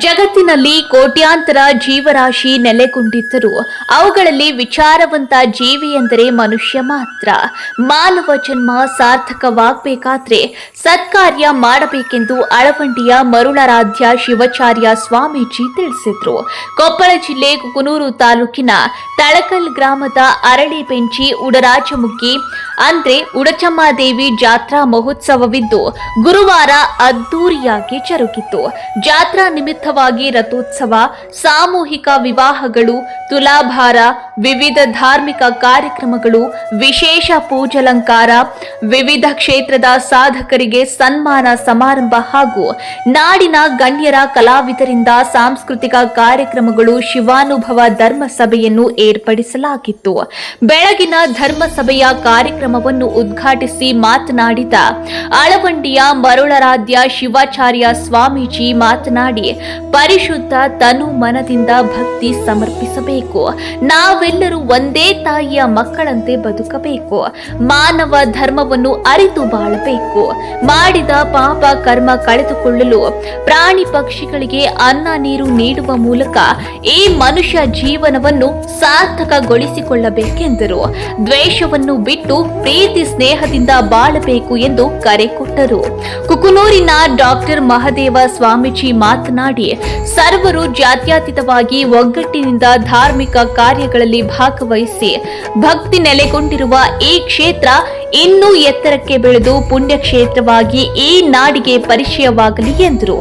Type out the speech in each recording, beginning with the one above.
ಜಗತ್ತಿನಲ್ಲಿ ಕೋಟ್ಯಾಂತರ ಜೀವರಾಶಿ ನೆಲೆಗೊಂಡಿದ್ದರೂ ಅವುಗಳಲ್ಲಿ ವಿಚಾರವಂತ ಜೀವಿ ಎಂದರೆ ಮನುಷ್ಯ ಮಾತ್ರ. ಮಾನವ ಜನ್ಮ ಸಾರ್ಥಕವಾಗಬೇಕಾದ್ರೆ ಸತ್ಕಾರ್ಯ ಮಾಡಬೇಕೆಂದು ಅಳವಂಡಿಯ ಮರುಳಾರಾಧ್ಯ ಶಿವಾಚಾರ್ಯ ಸ್ವಾಮೀಜಿ ತಿಳಿಸಿದ್ರು. ಕೊಪ್ಪಳ ಜಿಲ್ಲೆ ಕುಕನೂರು ತಾಲೂಕಿನ ತಳಕಲ್ ಗ್ರಾಮದ ಅರಳಿ ಬೆಂಚಿ ಉಡರಾಜಮುಗ್ಗಿ ಅಂದ್ರೆ ಉಡಚಮ್ಮದೇವಿ ಜಾತ್ರಾ ಮಹೋತ್ಸವವಿದ್ದು ಗುರುವಾರ ಅದ್ದೂರಿಯಾಗಿ ಜರುಗಿತು. ಜಾತ್ರಾ ನಿಮಿತ್ತವಾಗಿ ರಥೋತ್ಸವ, ಸಾಮೂಹಿಕ ವಿವಾಹಗಳು, ತುಲಾಭಾರ, ವಿವಿಧ ಧಾರ್ಮಿಕ ಕಾರ್ಯಕ್ರಮಗಳು, ವಿಶೇಷ ಪೂಜಾಲಂಕಾರ, ವಿವಿಧ ಕ್ಷೇತ್ರದ ಸಾಧಕರಿಗೆ ಸನ್ಮಾನ ಸಮಾರಂಭ ಹಾಗೂ ನಾಡಿನ ಗಣ್ಯರ ಕಲಾವಿದರಿಂದ ಸಾಂಸ್ಕೃತಿಕ ಕಾರ್ಯಕ್ರಮಗಳು, ಶಿವಾನುಭವ ಧರ್ಮ ಸಭೆಯನ್ನು ಏರ್ಪಡಿಸಲಾಗಿತ್ತು. ಬೆಳಗಿನ ಧರ್ಮಸಭೆಯ ಕಾರ್ಯಕ್ರಮವನ್ನು ಉದ್ಘಾಟಿಸಿ ಮಾತನಾಡಿದ ಅಳವಂಡಿಯ ಮರುಳಾರಾಧ್ಯ ಶಿವಾಚಾರ್ಯ ಸ್ವಾಮೀಜಿ ಮಾತನಾಡಿ, ಪರಿಶುದ್ಧ ತನು ಮನದಿಂದ ಭಕ್ತಿ ಸಮರ್ಪಿಸಬೇಕು. ನಾವೆಲ್ಲರೂ ಒಂದೇ ತಾಯಿಯ ಮಕ್ಕಳಂತೆ ಬದುಕಬೇಕು. ಮಾನವ ಧರ್ಮವನ್ನು ಅರಿತು ಬಾಳಬೇಕು. ಮಾಡಿದ ಪಾಪ ಕರ್ಮ ಕಳೆದುಕೊಳ್ಳಲು ಪ್ರಾಣಿ ಪಕ್ಷಿಗಳಿಗೆ ಅನ್ನ ನೀರು ನೀಡುವ ಮೂಲಕ ಈ ಮನುಷ್ಯ ಜೀವನವನ್ನು ಸಾರ್ಥಕಗೊಳಿಸಿಕೊಳ್ಳಬೇಕೆಂದರು. ದ್ವೇಷವನ್ನು ಬಿಟ್ಟು ಪ್ರೀತಿ ಸ್ನೇಹದಿಂದ ಬಾಳಬೇಕು ಎಂದು ಕರೆ ಕೊಟ್ಟರು. ಕುಕನೂರಿನ ಡಾಕ್ಟರ್ ಮಹದೇವ ಸ್ವಾಮೀಜಿ ಮಾತನಾಡಿ, ಸರ್ವರು ಜಾತ್ಯತೀತವಾಗಿ ಒಗ್ಗಟ್ಟಿನಿಂದ ಧಾರ್ಮಿಕ ಕಾರ್ಯಗಳಲ್ಲಿ ಭಾಗವಹಿಸಿ ಭಕ್ತಿ ನೆಲೆಗೊಂಡಿರುವ ಈ ಕ್ಷೇತ್ರ ಇನ್ನೂ ಎತ್ತರಕ್ಕೆ ಬೆಳೆದು ಪುಣ್ಯಕ್ಷೇತ್ರವಾಗಿ ಈ ನಾಡಿಗೆ ಪರಿಚಯವಾಗಲಿ ಎಂದರು.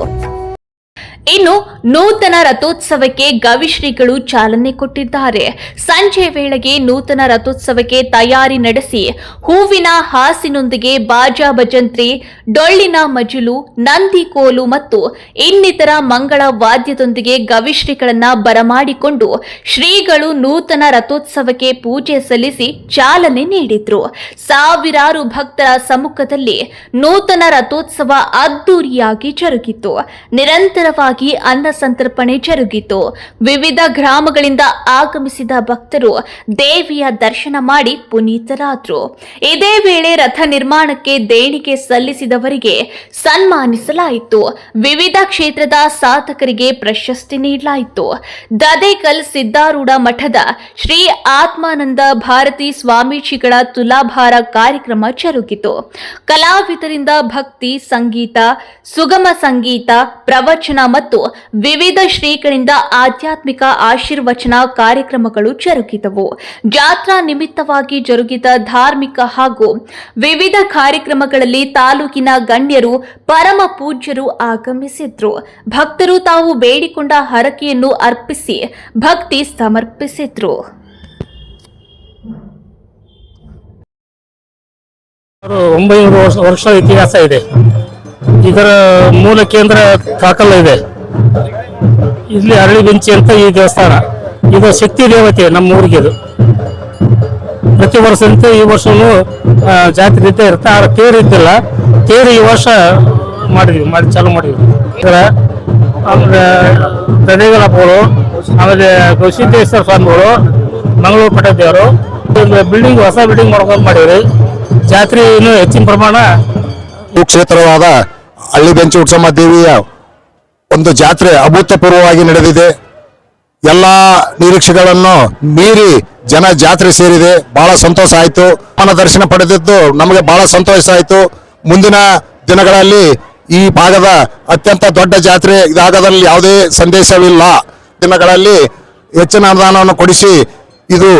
ಇನ್ನು ನೂತನ ರಥೋತ್ಸವಕ್ಕೆ ಗವಿಶ್ರೀಗಳು ಚಾಲನೆ ಕೊಟ್ಟಿದ್ದಾರೆ. ಸಂಜೆ ವೇಳೆಗೆ ನೂತನ ರಥೋತ್ಸವಕ್ಕೆ ತಯಾರಿ ನಡೆಸಿ ಹೂವಿನ ಹಾಸಿನೊಂದಿಗೆ ಬಾಜಾ ಭಜಂತ್ರಿ, ಡೊಳ್ಳಿನ ಮಜಲು, ನಂದಿ ಕೋಲು ಮತ್ತು ಇನ್ನಿತರ ಮಂಗಳ ವಾದ್ಯದೊಂದಿಗೆ ಗವಿಶ್ರೀಗಳನ್ನ ಬರಮಾಡಿಕೊಂಡು ಶ್ರೀಗಳು ನೂತನ ರಥೋತ್ಸವಕ್ಕೆ ಪೂಜೆ ಸಲ್ಲಿಸಿ ಚಾಲನೆ ನೀಡಿದ್ರು. ಸಾವಿರಾರು ಭಕ್ತರ ಸಮ್ಮುಖದಲ್ಲಿ ನೂತನ ರಥೋತ್ಸವ ಅದ್ದೂರಿಯಾಗಿ ಜರುಗಿತು. ನಿರಂತರವಾಗಿ ಅನ್ನ ಸಂತರ್ಪಣೆ ಜರುಗಿತು. ವಿವಿಧ ಗ್ರಾಮಗಳಿಂದ ಆಗಮಿಸಿದ ಭಕ್ತರು ದೇವಿಯ ದರ್ಶನ ಮಾಡಿ ಪುನೀತರಾದರು. ಇದೇ ವೇಳೆ ರಥ ನಿರ್ಮಾಣಕ್ಕೆ ದೇಣಿಗೆ ಸಲ್ಲಿಸಿದವರಿಗೆ ಸನ್ಮಾನಿಸಲಾಯಿತು. ವಿವಿಧ ಕ್ಷೇತ್ರದ ಸಾಧಕರಿಗೆ ಪ್ರಶಸ್ತಿ ನೀಡಲಾಯಿತು. ದದೇಕಲ್ ಸಿದ್ದಾರೂಢ ಮಠದ ಶ್ರೀ ಆತ್ಮಾನಂದ ಭಾರತಿ ಸ್ವಾಮೀಜಿಗಳ ತುಲಾಭಾರ ಕಾರ್ಯಕ್ರಮ ಜರುಗಿತು. ಕಲಾವಿದರಿಂದ ಭಕ್ತಿ ಸಂಗೀತ, ಸುಗಮ ಸಂಗೀತ, ಪ್ರವಚನ ಮತ್ತು ವಿವಿಧ ಶ್ರೀಗಳಿಂದ ಆಧ್ಯಾತ್ಮಿಕ ಆಶೀರ್ವಚನ ಕಾರ್ಯಕ್ರಮಗಳು ಜರುಗಿದವು. ಜಾತ್ರಾ ನಿಮಿತ್ತವಾಗಿ ಜರುಗಿದ ಧಾರ್ಮಿಕ ಹಾಗೂ ವಿವಿಧ ಕಾರ್ಯಕ್ರಮಗಳಲ್ಲಿ ತಾಲೂಕಿನ ಗಣ್ಯರು, ಪರಮ ಪೂಜ್ಯರು ಆಗಮಿಸಿದ್ರು. ಭಕ್ತರು ತಾವು ಬೇಡಿಕೊಂಡ ಹರಕೆಯನ್ನು ಅರ್ಪಿಸಿ ಭಕ್ತಿ ಸಮರ್ಪಿಸಿದ್ರು. 900 ವರ್ಷ ಇತಿಹಾಸ ಇದೆ. ಇದರ ಮೂಲ ಕೇಂದ್ರ ಕಾಕಲ್ಲ ಇದೆ. ಇಲ್ಲಿ ಅರಳಿ ಬೆಂಚಿ ಅಂತ ಈ ದೇವಸ್ಥಾನ, ಇದು ಶಕ್ತಿ ದೇವತೆ ನಮ್ಮ ಊರಿಗೆ. ಇದು ಪ್ರತಿ ವರ್ಷದಂತೆ ಈ ವರ್ಷವೂ ಜಾತ್ರೆ ಇದ್ದೇ ಇರುತ್ತೆ. ಆ ತೇರು ಇದ್ದಿಲ್ಲ, ತೇರು ಈ ವರ್ಷ ಚಾಲು ಮಾಡಿದ್ವಿ. ಆಮೇಲೆ ದನೇಗಲಪ್ಪಗಳು, ಆಮೇಲೆ ಗವಿಸಿದ್ದೇಶ್ವರ ಸ್ವಾಮಿಗಳು, ಮಂಗಳೂರು ಪಟ್ಟ ದೇವರು, ಬಿಲ್ಡಿಂಗ್ ಹೊಸ ಬಿಲ್ಡಿಂಗ್ ಮಾಡ್ಕೊಂಡು ಮಾಡಿವ್ರಿ. ಜಾತ್ರೆ ಇನ್ನೂ ಹೆಚ್ಚಿನ ಪ್ರಮಾಣ. ಕ್ಷೇತ್ರವಾದ ಹಳ್ಳಿ ಬೆಂಚಿ ಉಡ್ಸಮ್ಮ ದೇವಿಯ ಒಂದು ಜಾತ್ರೆ ಅಭೂತಪೂರ್ವವಾಗಿ ನಡೆದಿದೆ. ಎಲ್ಲ ನಿರೀಕ್ಷೆಗಳನ್ನು ಮೀರಿ ಜನ ಜಾತ್ರೆ ಸೇರಿದೆ. ಬಹಳ ಸಂತೋಷ ಆಯಿತು. ದರ್ಶನ ಪಡೆದಿದ್ದು ನಮಗೆ ಬಹಳ ಸಂತೋಷ ಆಯಿತು. ಮುಂದಿನ ದಿನಗಳಲ್ಲಿ ಈ ಭಾಗದ ಅತ್ಯಂತ ದೊಡ್ಡ ಜಾತ್ರೆ ಇದಾಗದಲ್ಲಿ ಯಾವುದೇ ಸಂದೇಶವಿಲ್ಲ. ದಿನಗಳಲ್ಲಿ ಹೆಚ್ಚಿನ ಅನುದಾನವನ್ನು ಕೊಡಿಸಿ ಇದು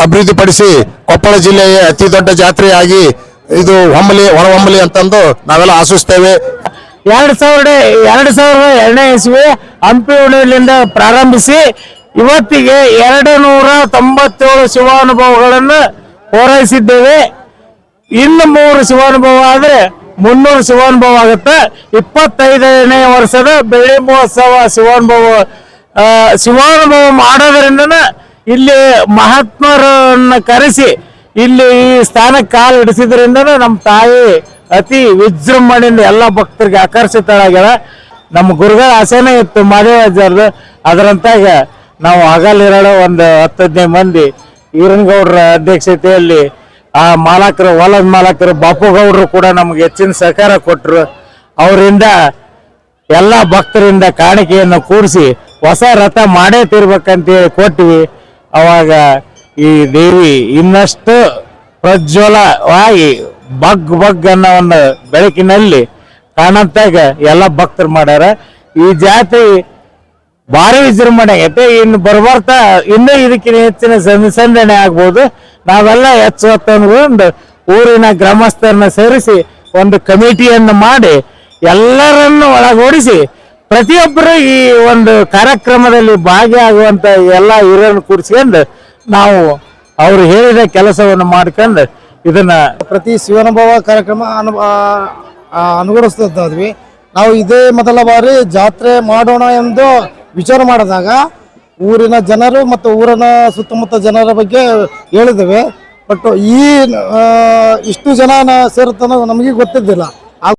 ಅಭಿವೃದ್ಧಿಪಡಿಸಿ ಕೊಪ್ಪಳ ಜಿಲ್ಲೆಯ ಅತಿ ದೊಡ್ಡ ಜಾತ್ರೆಯಾಗಿ ಇದು ಹೊರ ಹೊಮ್ಮಲಿ ಅಂತಂದು ನಾವೆಲ್ಲ ಆಶಿಸ್ತೇವೆ. 2002ನೇ ಇಸ್ವಿ ಹಂಪಿ ಉಳಿಲಿಂದ ಪ್ರಾರಂಭಿಸಿ ಇವತ್ತಿಗೆ 297 ಶಿವಾನುಭವಗಳನ್ನು ಪೂರೈಸಿದ್ದೇವೆ. ಇನ್ನು 3 ಶಿವಾನುಭವ ಆದರೆ 300 ಶಿವಾನುಭವ ಆಗುತ್ತೆ. 25ನೇ ವರ್ಷದ ಬೆಳ್ಳಿ ಮಹೋತ್ಸವ ಶಿವಾನುಭವ ಮಾಡೋದ್ರಿಂದ ಇಲ್ಲಿ ಮಹಾತ್ಮರನ್ನ ಕರೆಸಿ ಇಲ್ಲಿ ಈ ಸ್ಥಾನಕ್ಕೆ ಕಾಲು ಹಿಡಿಸಿದ್ರಿಂದ ನಮ್ಮ ತಾಯಿ ಅತಿ ವಿಜೃಂಭಣೆಯಿಂದ ಎಲ್ಲ ಭಕ್ತರಿಗೆ ಆಕರ್ಷಿತರಾಗ್ಯಾರ. ನಮ್ಮ ಗುರುಗಳ ಆಸೆನೇ ಇತ್ತು ಮಾದೇವಾಚಾರ್ಯರು. ಅದರಂತಾಗ ನಾವು ಹಗಲಿರಳು ಒಂದು 10-15 ಮಂದಿ ಈರನಗೌಡರ ಅಧ್ಯಕ್ಷತೆಯಲ್ಲಿ ಆ ಮಾಲಕರು, ಹೊಲದ ಮಾಲಕರು ಬಾಪುಗೌಡರು ಕೂಡ ನಮ್ಗೆ ಹೆಚ್ಚಿನ ಸಹಕಾರ ಕೊಟ್ಟರು. ಅವರಿಂದ ಎಲ್ಲ ಭಕ್ತರಿಂದ ಕಾಣಿಕೆಯನ್ನು ಕೂಡಿಸಿ ಹೊಸ ರಥ ಮಾಡೇ ತಿರ್ಬೇಕಂತೇಳಿ ಕೊಟ್ವಿ. ಅವಾಗ ಈ ದೇವಿ ಇನ್ನಷ್ಟು ಪ್ರಜ್ವಲವಾಗಿ ಬಗ್ ಅನ್ನೋ ಒಂದು ಬೆಳಕಿನಲ್ಲಿ ಕಾಣಂತಾಗ ಎಲ್ಲ ಭಕ್ತರು ಮಾಡ್ಯಾರ. ಈ ಜಾತಿ ಭಾರಿ ವಿಜೃಂಭಣೆ ಆಗೈತೆ. ಇನ್ನು ಬರ್ಬರ್ತಾ ಇನ್ನೂ ಇದಕ್ಕಿಂತ ಹೆಚ್ಚಿನ ಸಂದಣೆ ಆಗ್ಬೋದು. ನಾವೆಲ್ಲ ಹೆಚ್ಚು ಹೊತ್ತು ಊರಿನ ಗ್ರಾಮಸ್ಥರನ್ನ ಸೇರಿಸಿ ಒಂದು ಕಮಿಟಿಯನ್ನು ಮಾಡಿ ಎಲ್ಲರನ್ನು ಒಳಗೂಡಿಸಿ ಪ್ರತಿಯೊಬ್ಬರು ಈ ಒಂದು ಕಾರ್ಯಕ್ರಮದಲ್ಲಿ ಭಾಗಿಯಾಗುವಂತ ಎಲ್ಲ ಹಿರಿಯರನ್ನು ಕೂರಿಸ್ಕೊಂಡು ನಾವು ಅವರು ಹೇಳಿದ ಕೆಲಸವನ್ನು ಮಾಡ್ಕೊಂಡು ಇದನ್ನ ಪ್ರತಿ ಶಿವಾನುಭವ ಕಾರ್ಯಕ್ರಮ ಅನುಗೊಳಿಸ್ತಿದ್ವಿ. ನಾವು ಇದೇ ಮೊದಲ ಬಾರಿ ಜಾತ್ರೆ ಮಾಡೋಣ ಎಂದು ವಿಚಾರ ಮಾಡಿದಾಗ ಊರಿನ ಜನರು ಮತ್ತು ಊರಿನ ಸುತ್ತಮುತ್ತ ಜನರ ಬಗ್ಗೆ ಹೇಳಿದ್ದೇವೆ. ಬಟ್ ಈ ಇಷ್ಟು ಜನ ಸೇರುತ್ತಾನೋ ನಮಗೆ ಗೊತ್ತಿದ್ದಿಲ್ಲ.